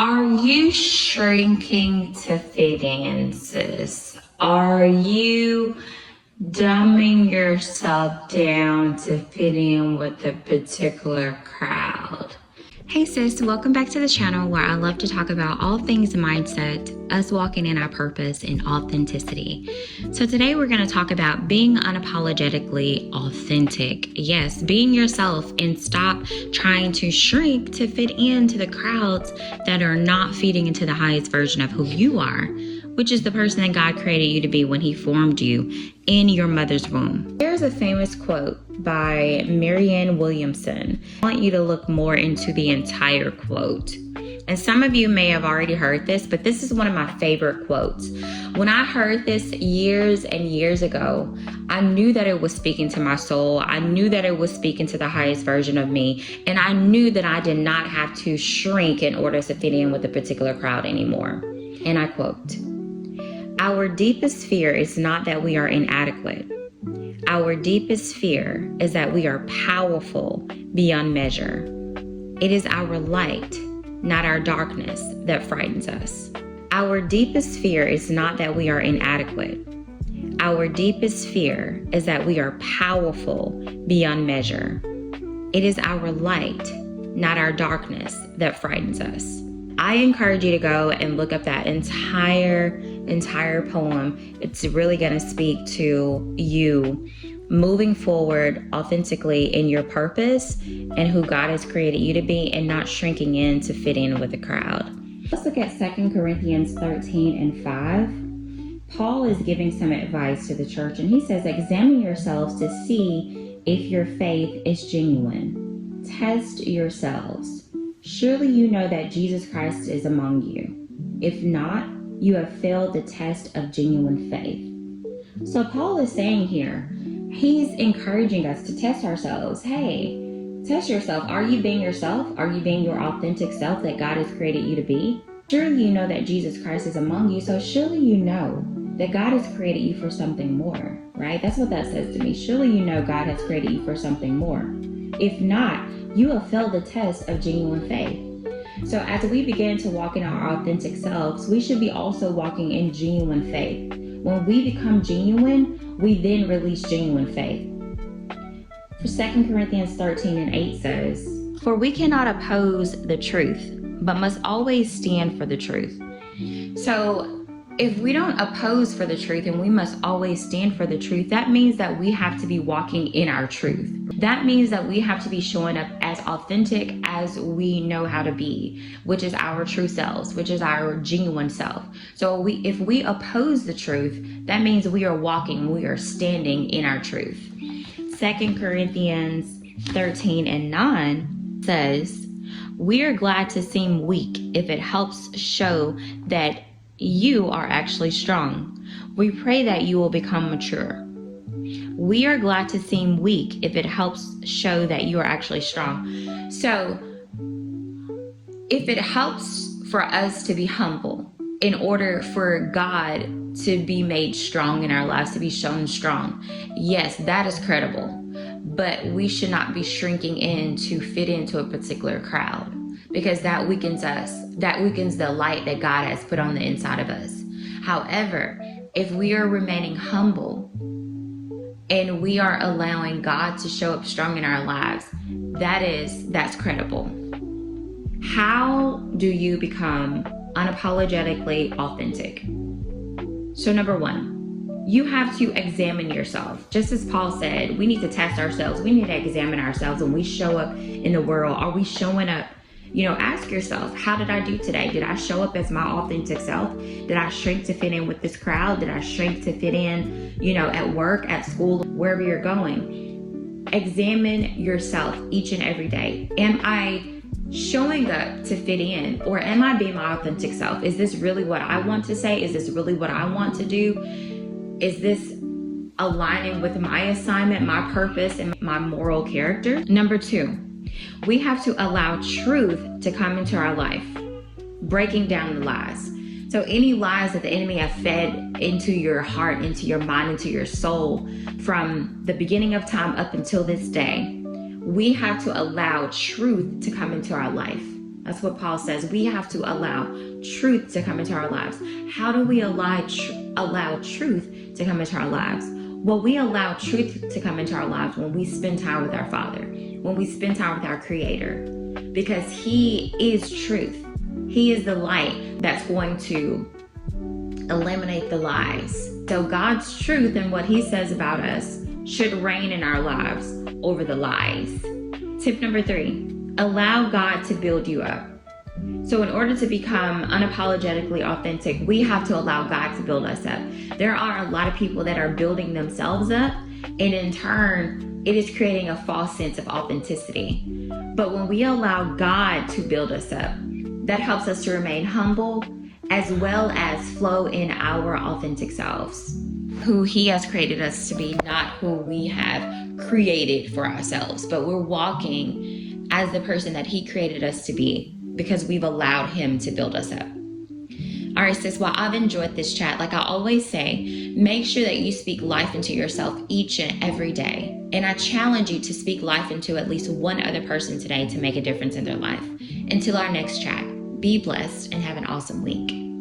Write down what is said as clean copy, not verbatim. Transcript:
Are you shrinking to fit in, sis? Are you dumbing yourself down to fit in with a particular crowd? Hey sis, welcome back to the channel where I love to talk about all things mindset, us walking in our purpose and authenticity. So today we're going to talk about being unapologetically authentic. Yes, being yourself and stop trying to shrink to fit into the crowds that are not feeding into the highest version of who you are, which is the person that God created you to be when he formed you in your mother's womb. There's a famous quote by Marianne Williamson. I want you to look more into the entire quote. And some of you may have already heard this, but this is one of my favorite quotes. When I heard this years and years ago, I knew that it was speaking to my soul. I knew that it was speaking to the highest version of me. And I knew that I did not have to shrink in order to fit in with a particular crowd anymore. And I quote, "Our deepest fear is not that we are inadequate. Our deepest fear is that we are powerful beyond measure. It is our light, not our darkness, that frightens us. Our deepest fear is not that we are inadequate. Our deepest fear is that we are powerful beyond measure. It is our light, not our darkness, that frightens us." I encourage you to go and look up that entire poem. It's really going to speak to you moving forward authentically in your purpose and who God has created you to be, and not shrinking in to fit in with the crowd. Let's look at 2 Corinthians 13 and 5. Paul is giving some advice to the church, and he says, "Examine yourselves to see if your faith is genuine. Test yourselves. Surely you know that Jesus Christ is among you. If not, you have failed the test of genuine faith." So Paul is saying here, he's encouraging us to test ourselves. Hey, test yourself. Are you being yourself? Are you being your authentic self that God has created you to be? Surely you know that Jesus Christ is among you. So surely you know that God has created you for something more, right? That's what that says to me. Surely you know God has created you for something more. If not, you have failed the test of genuine faith. So as we begin to walk in our authentic selves, we should be also walking in genuine faith. When we become genuine, we then release genuine faith. For 2 Corinthians 13 and 8 says, "For we cannot oppose the truth, but must always stand for the truth." So if we don't oppose for the truth and we must always stand for the truth, that means that we have to be walking in our truth. That means that we have to be showing up as authentic as we know how to be, which is our true selves, which is our genuine self. So if we oppose the truth, that means we are standing in our truth. 2 Corinthians 13 and 9 says, "We are glad to seem weak if it helps show that you are actually strong. We pray that you will become mature." We are glad to seem weak if it helps show that you are actually strong. So if it helps for us to be humble in order for God to be made strong in our lives, to be shown strong, yes, that is credible. But we should not be shrinking in to fit into a particular crowd, because that weakens us. That weakens the light that God has put on the inside of us. However, if we are remaining humble and we are allowing God to show up strong in our lives, that's credible. How do you become unapologetically authentic? So number one, you have to examine yourself. Just as Paul said, we need to test ourselves. We need to examine ourselves when we show up in the world. Are we showing up? Ask yourself, how did I do today? Did I show up as my authentic self? Did I shrink to fit in with this crowd? Did I shrink to fit in, at work, at school, wherever you're going? Examine yourself each and every day. Am I showing up to fit in, or am I being my authentic self? Is this really what I want to say? Is this really what I want to do? Is this aligning with my assignment, my purpose, and my moral character? Number two, we have to allow truth to come into our life, breaking down the lies. So any lies that the enemy have fed into your heart, into your mind, into your soul from the beginning of time up until this day, we have to allow truth to come into our life. That's what Paul says. We have to allow truth to come into our lives. How do we allow truth to come into our lives? Well, we allow truth to come into our lives when we spend time with our Father, when we spend time with our Creator, because He is truth. He is the light that's going to eliminate the lies. So God's truth and what He says about us should reign in our lives over the lies. Tip number 3, allow God to build you up. So in order to become unapologetically authentic, we have to allow God to build us up. There are a lot of people that are building themselves up, and in turn, it is creating a false sense of authenticity. But when we allow God to build us up, that helps us to remain humble as well as flow in our authentic selves, who He has created us to be, not who we have created for ourselves, but we're walking as the person that He created us to be because we've allowed Him to build us up. All right, sis, well, I've enjoyed this chat. Like I always say, make sure that you speak life into yourself each and every day. And I challenge you to speak life into at least one other person today to make a difference in their life. Until our next chat, be blessed and have an awesome week.